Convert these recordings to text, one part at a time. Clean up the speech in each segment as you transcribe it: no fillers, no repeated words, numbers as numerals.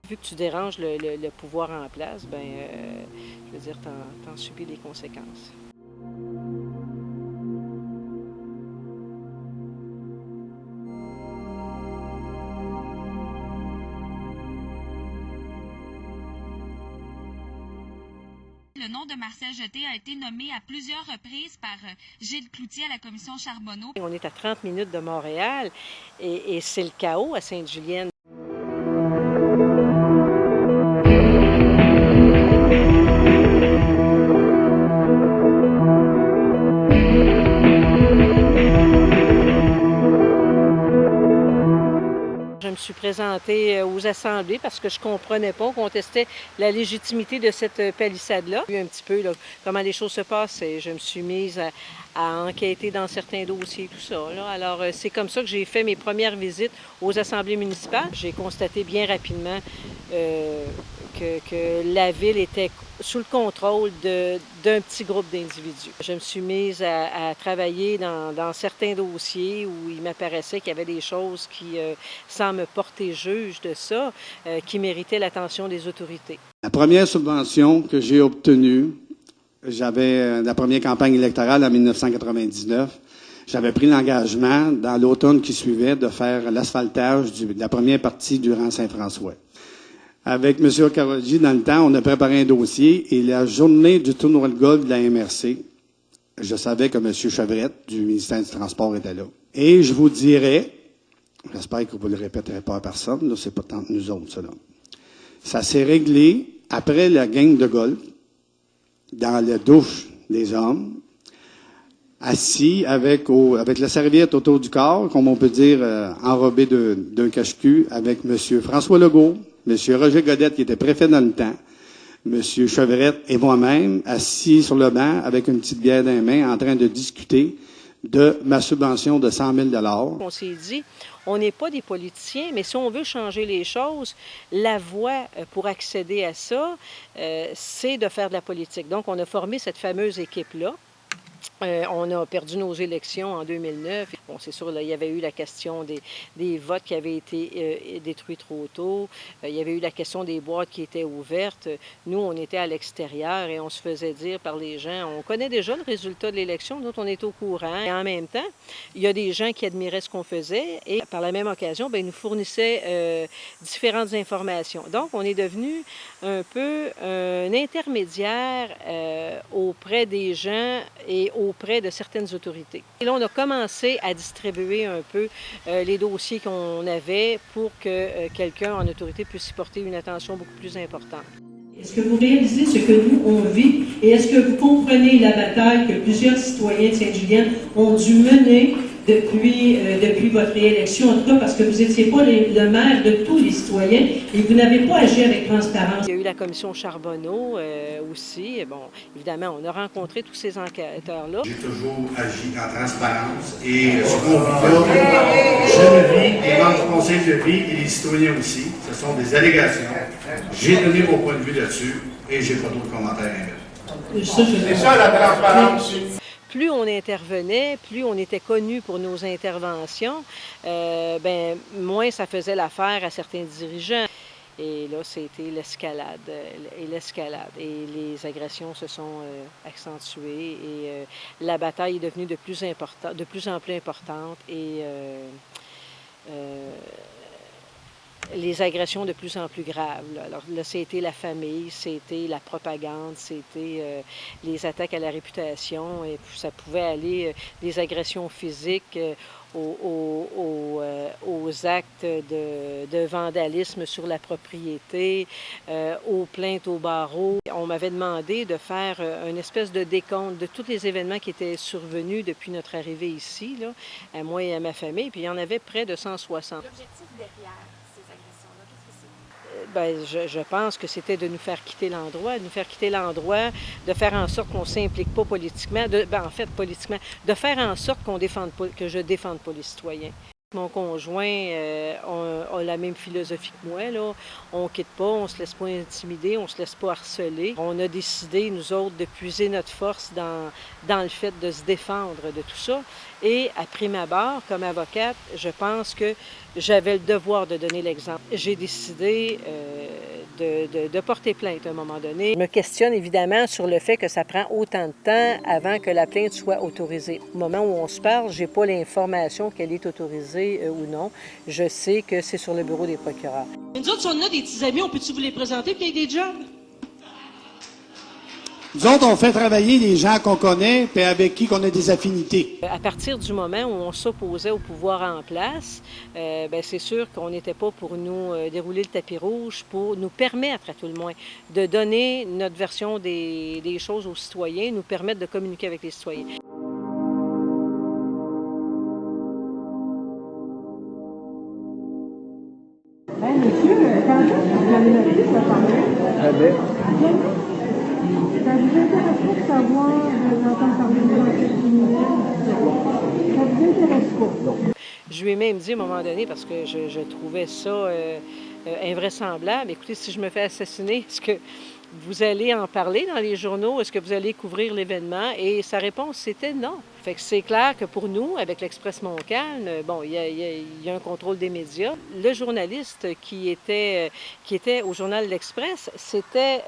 Vu que tu déranges le pouvoir en place, je veux dire, t'en subis les conséquences. Le nom de Marcel Jeté a été nommé à plusieurs reprises par Gilles Cloutier à la commission Charbonneau. On est à 30 minutes de Montréal et c'est le chaos à Sainte-Julienne. Je me suis présentée aux assemblées parce que je ne comprenais pas, on contestait la légitimité de cette palissade-là. J'ai vu un petit peu là, comment les choses se passaient. Je me suis mise à enquêter dans certains dossiers, tout ça. Là. Alors, c'est comme ça que j'ai fait mes premières visites aux assemblées municipales. J'ai constaté bien rapidement que la ville était sous le contrôle d'un petit groupe d'individus. Je me suis mise à travailler dans certains dossiers où il m'apparaissait qu'il y avait des choses qui, sans me porter juge de ça, qui méritaient l'attention des autorités. La première subvention que j'ai obtenue, j'avais la première campagne électorale en 1999. J'avais pris l'engagement, dans l'automne qui suivait, de faire l'asphaltage de la première partie du rang Saint-François. Avec M. Okawaji, dans le temps, on a préparé un dossier et la journée du tournoi de golf de la MRC, je savais que M. Chevrette, du ministère du Transport, était là. Et je vous dirais, j'espère que vous ne le répéterez pas à personne, là, c'est pas tant que nous autres, ça, là. Ça s'est réglé après la game de golf, dans la douche des hommes, assis avec la serviette autour du corps, comme on peut dire, enrobé d'un cache-cul, avec M. François Legault, M. Roger Godette, qui était préfet dans le temps, M. Chevrette et moi-même, assis sur le banc, avec une petite bière dans les mains, en train de discuter de ma subvention de 100 000 $. On s'est dit, on n'est pas des politiciens, mais si on veut changer les choses, la voie pour accéder à ça, c'est de faire de la politique. Donc, on a formé cette fameuse équipe-là. On a perdu nos élections en 2009. Bon, c'est sûr, là, il y avait eu la question des votes qui avaient été détruits trop tôt. Il y avait eu la question des boîtes qui étaient ouvertes. Nous, on était à l'extérieur et on se faisait dire par les gens, on connaît déjà le résultat de l'élection, nous, on est au courant. Et en même temps, il y a des gens qui admiraient ce qu'on faisait et par la même occasion, ils nous fournissaient différentes informations. Donc, on est devenu un peu un intermédiaire auprès des gens et auprès de certaines autorités. Et là, on a commencé à distribuer un peu les dossiers qu'on avait pour que quelqu'un en autorité puisse y porter une attention beaucoup plus importante. Est-ce que vous réalisez ce que nous, on vit et est-ce que vous comprenez la bataille que plusieurs citoyens de Sainte-Julienne ont dû mener depuis votre réélection, en tout cas parce que vous n'étiez pas le maire de tous les citoyens et vous n'avez pas agi avec transparence. Il y a eu la commission Charbonneau aussi. Bon, évidemment, on a rencontré tous ces enquêteurs-là. J'ai toujours agi en transparence et ce qu'on vit là, je le vis, les membres du conseil le vivent et les citoyens aussi. Ce sont des allégations. J'ai donné mon point de vue là-dessus et j'ai pas d'autres commentaires à mettre. C'est ça la transparence. Plus on intervenait, plus on était connu pour nos interventions, moins ça faisait l'affaire à certains dirigeants. Et là, c'était l'escalade. Et les agressions se sont accentuées et la bataille est devenue de plus en plus importante et les agressions de plus en plus graves. Là. Alors là, c'était la famille, c'était la propagande, c'était les attaques à la réputation et ça pouvait aller des agressions physiques aux actes de vandalisme sur la propriété, aux plaintes au barreau. On m'avait demandé de faire une espèce de décompte de tous les événements qui étaient survenus depuis notre arrivée ici, là, à moi et à ma famille, puis il y en avait près de 160. L'objectif derrière ces agressions-là, qu'est-ce que c'est? Je pense que c'était de nous faire quitter l'endroit, de faire en sorte qu'on ne s'implique pas politiquement, politiquement, de faire en sorte que je ne défende pas les citoyens. Mon conjoint a la même philosophie que moi, là. On ne quitte pas, on ne se laisse pas intimider, on ne se laisse pas harceler. On a décidé, nous autres, de puiser notre force dans le fait de se défendre de tout ça. Et à prime abord, comme avocate, je pense que j'avais le devoir de donner l'exemple. J'ai décidé de porter plainte à un moment donné. Je me questionne évidemment sur le fait que ça prend autant de temps avant que la plainte soit autorisée. Au moment où on se parle, je n'ai pas l'information qu'elle est autorisée ou non. Je sais que c'est sur le bureau des procureurs. Nous autres, si on a des petits amis, on peut-tu vous les présenter puis qu'il y ait des jobs? Nous autres, on fait travailler les gens qu'on connaît et avec qui on a des affinités. À partir du moment où on s'opposait au pouvoir en place, c'est sûr qu'on n'était pas pour nous dérouler le tapis rouge, pour nous permettre, à tout le moins, de donner notre version des choses aux citoyens, nous permettre de communiquer avec les citoyens. Monsieur, quand vous avez noté ce parler, ça vous intéresse pas de savoir, d'entendre parler de l'enquête criminelle? Ça vous intéresse pas? Je lui ai même dit à un moment donné, parce que je trouvais ça invraisemblable, écoutez, si je me fais assassiner, est-ce que vous allez en parler dans les journaux? Est-ce que vous allez couvrir l'événement? Et sa réponse, c'était non. Fait que c'est clair que pour nous, avec l'Express Montcalm, bon, il y a un contrôle des médias. Le journaliste qui était au journal L'Express, c'était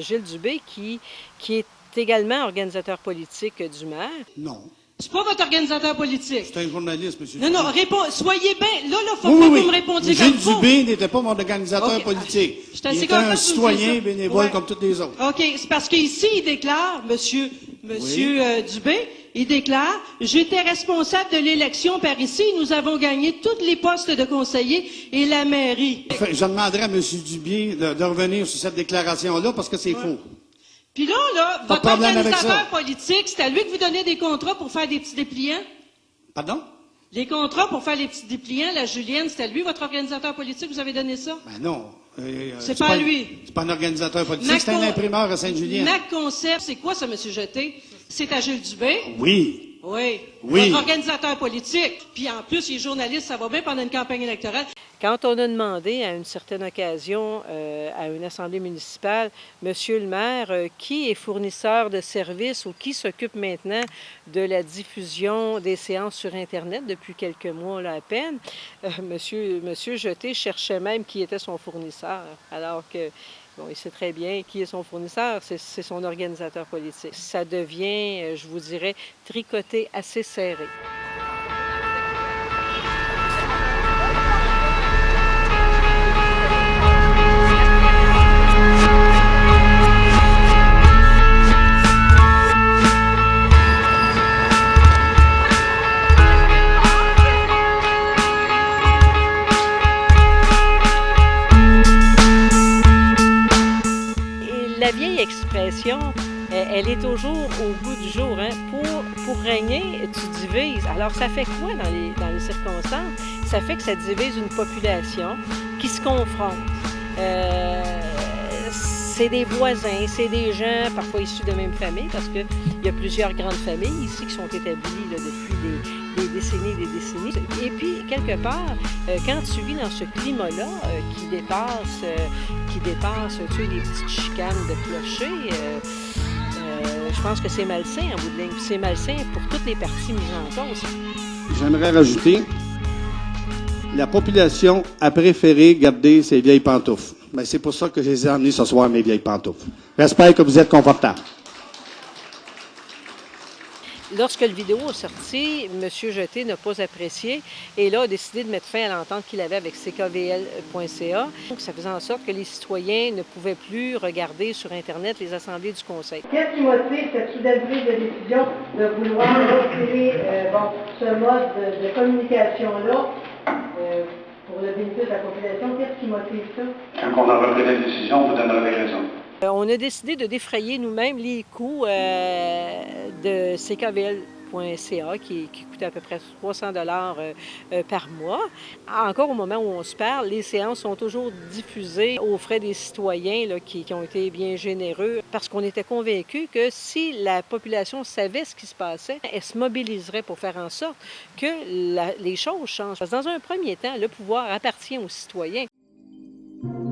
Gilles Dubé, qui est également organisateur politique du maire. Non. C'est pas votre organisateur politique. C'est un journaliste, monsieur. Non, soyez bien. Là, faut pas que vous me répondiez comme Gilles vous. Dubé n'était pas mon organisateur politique. Il était un citoyen bénévole comme tous les autres. OK, c'est parce qu'ici, il déclare, monsieur Dubé, il déclare, j'étais responsable de l'élection par ici, nous avons gagné tous les postes de conseillers et la mairie. Je demanderai à M. Dubé de revenir sur cette déclaration-là parce que c'est faux. Puis là, Pas de votre problème avec organisateur ça. politique, c'est à lui que vous donnez des contrats pour faire des petits dépliants? Pardon? Les contrats pour faire les petits dépliants, la Julienne, c'est à lui, votre organisateur politique, vous avez donné ça? Ben non. C'est pas à lui. C'est pas un organisateur politique, c'est un imprimeur à Sainte-Julienne. Mac Concept, c'est quoi ça, M. Jeté? C'est à Gilles Dubé? Oui. Oui. Oui. Votre organisateur politique. Puis en plus, il est journaliste, ça va bien pendant une campagne électorale. Quand on a demandé à une certaine occasion à une assemblée municipale, Monsieur le maire, qui est fournisseur de services ou qui s'occupe maintenant de la diffusion des séances sur Internet depuis quelques mois là, à peine, Monsieur Jeté cherchait même qui était son fournisseur, alors que bon, il sait très bien qui est son fournisseur, c'est son organisateur politique. Ça devient, je vous dirais, tricoté assez serré. La vieille expression, elle est toujours au goût du jour. Hein? Pour régner, tu divises. Alors, ça fait quoi dans les circonstances? Ça fait que ça divise une population qui se confronte. C'est des voisins, c'est des gens parfois issus de même famille, parce qu'il y a plusieurs grandes familles ici qui sont établies là, depuis des décennies et des décennies. Et puis, quelque part, quand tu vis dans ce climat-là qui dépasse tu sais, les petites chicanes de clocher, je pense que c'est malsain en bout de ligne. C'est malsain pour toutes les parties mises en cause. J'aimerais rajouter, la population a préféré garder ses vieilles pantoufles. Ben, c'est pour ça que je les ai emmenés ce soir, mes vieilles pantoufles. J'espère que vous êtes confortables. Lorsque le vidéo est sorti, M. Jeté n'a pas apprécié et là a décidé de mettre fin à l'entente qu'il avait avec ckvl.ca. Ça faisait en sorte que les citoyens ne pouvaient plus regarder sur Internet les assemblées du Conseil. Qu'est-ce qui motive cette soudaine prise de décision de vouloir retirer ce mode de communication-là pour le bénéfice de la population? Qu'est-ce qui motive ça? Quand on aura pris la décision, on vous donnera les raisons. On a décidé de défrayer nous-mêmes les coûts de ckvl.ca .ca qui coûte à peu près 300 $ par mois. Encore au moment où on se parle, les séances sont toujours diffusées aux frais des citoyens là, qui ont été bien généreux parce qu'on était convaincus que si la population savait ce qui se passait, elle se mobiliserait pour faire en sorte que les choses changent. Parce que dans un premier temps, le pouvoir appartient aux citoyens.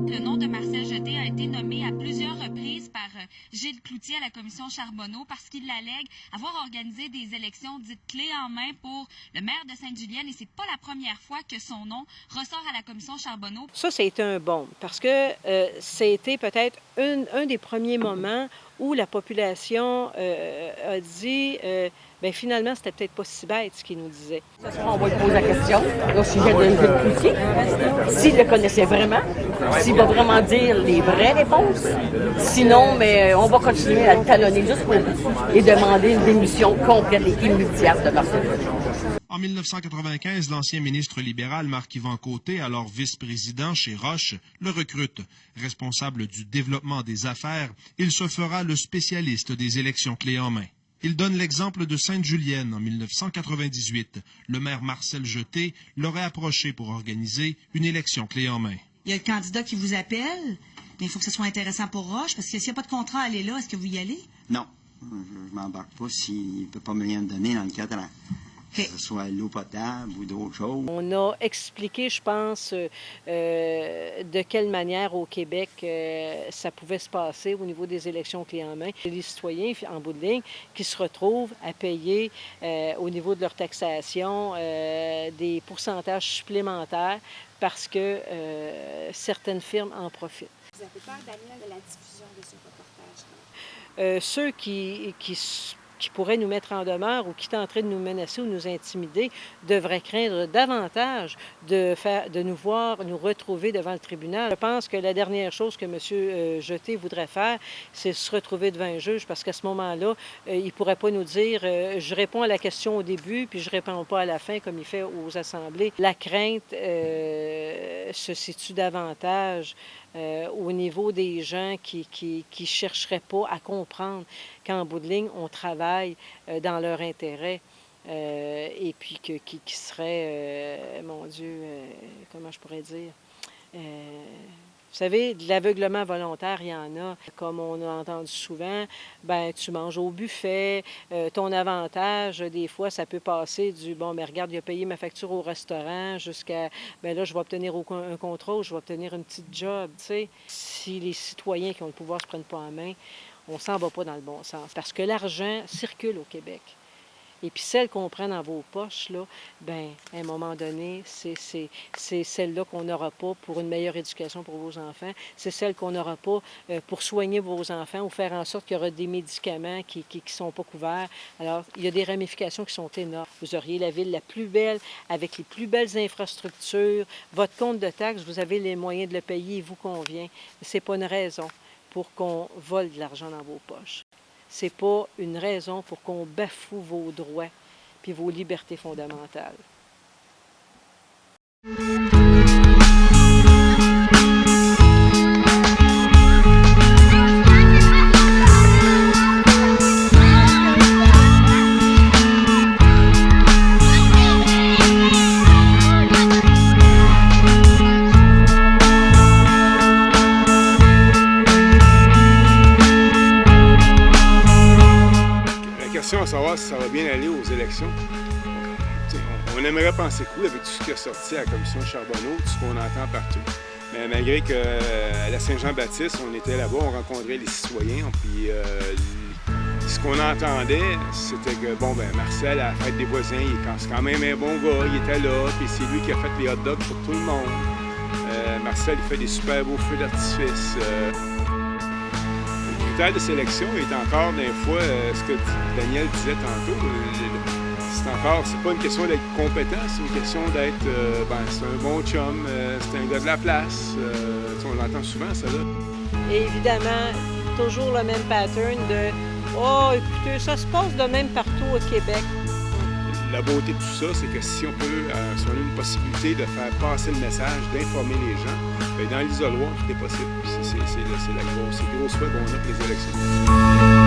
Le nom de Marcel Jeté a été nommé à plusieurs reprises par Gilles Cloutier à la commission Charbonneau parce qu'il allègue avoir organisé des élections dites clés en main pour le maire de Sainte-Julienne et c'est pas la première fois que son nom ressort à la commission Charbonneau. Ça a été un bond parce que ça a été peut-être un des premiers moments où la population a dit bien finalement, c'était peut-être pas si bête ce qu'il nous disait. Ce soir, on va lui poser la question au sujet de Gilles Cloutier, s'il le connaissait vraiment, s'il va vraiment dire les vraies réponses. Sinon, mais on va continuer à le talonner jusqu'au bout et demander une démission complète et immédiate de Marcel Jeté. En 1995, l'ancien ministre libéral Marc-Yvan Côté, alors vice-président chez Roche, le recrute. Responsable du développement des affaires, il se fera le spécialiste des élections clés en main. Il donne l'exemple de Sainte-Julienne en 1998. Le maire Marcel Jeté l'aurait approché pour organiser une élection clé en main. Il y a le candidat qui vous appelle, mais il faut que ce soit intéressant pour Roche, parce que s'il n'y a pas de contrat à aller là, est-ce que vous y allez? Non, je m'embarque pas s'il ne peut pas me rien donner dans le cadre, que ce soit l'eau potable ou d'autres choses. On a expliqué, je pense, de quelle manière au Québec ça pouvait se passer au niveau des élections clés en main. Les citoyens, en bout de ligne, qui se retrouvent à payer au niveau de leur taxation des pourcentages supplémentaires parce que certaines firmes en profitent. Vous avez peur, Daniel, de la diffusion de ce reportage-là? Ceux qui pourraient nous mettre en demeure ou qui tenteraient de nous menacer ou nous intimider devraient craindre davantage de nous voir nous retrouver devant le tribunal. Je pense que la dernière chose que M. Jeté voudrait faire, c'est se retrouver devant un juge parce qu'à ce moment-là, il ne pourrait pas nous dire « je réponds à la question au début puis je ne réponds pas à la fin » comme il fait aux assemblées. La crainte se situe davantage au niveau des gens qui ne chercheraient pas à comprendre qu'en bout de ligne, on travaille dans leur intérêt et puis qui seraient, mon Dieu, comment je pourrais dire, vous savez, de l'aveuglement volontaire, il y en a. Comme on a entendu souvent, ben tu manges au buffet, ton avantage, des fois, ça peut passer du « bon, mais regarde, il a payé ma facture au restaurant » jusqu'à « ben là, je vais obtenir un contrôle, je vais obtenir une petite job », tu sais. Si les citoyens qui ont le pouvoir ne se prennent pas en main, on s'en va pas dans le bon sens. Parce que l'argent circule au Québec. Et puis celle qu'on prend dans vos poches, là, bien, à un moment donné, c'est celle-là qu'on n'aura pas pour une meilleure éducation pour vos enfants. C'est celle qu'on n'aura pas pour soigner vos enfants ou faire en sorte qu'il y aura des médicaments qui ne sont pas couverts. Alors, il y a des ramifications qui sont énormes. Vous auriez la ville la plus belle, avec les plus belles infrastructures. Votre compte de taxes, vous avez les moyens de le payer, il vous convient. Ce n'est pas une raison pour qu'on vole de l'argent dans vos poches. Ce n'est pas une raison pour qu'on bafoue vos droits puis vos libertés fondamentales. À savoir si ça va bien aller aux élections. On aimerait penser cool avec tout ce qui est sorti à la commission Charbonneau, tout ce qu'on entend partout. Mais malgré qu'à la Saint-Jean-Baptiste, on était là-bas, on rencontrait les citoyens, puis ce qu'on entendait, c'était que, bon, ben Marcel, à la fête des voisins, c'est quand même un bon gars, il était là, puis c'est lui qui a fait les hot dogs pour tout le monde. Marcel, il fait des super beaux feux d'artifice. Le critère de sélection est encore, des fois, ce que Daniel disait tantôt, c'est pas une question d'être compétent, c'est une question d'être, c'est un bon chum, c'est un gars de la place, on l'entend souvent, ça là. Et évidemment, toujours le même pattern de « oh, écoutez, ça se passe de même partout au Québec ». La beauté de tout ça, c'est que si on a une possibilité de faire passer le message, d'informer les gens, bien, dans l'isoloir, tout est possible. C'est le gros souhait qu'on a pour les élections.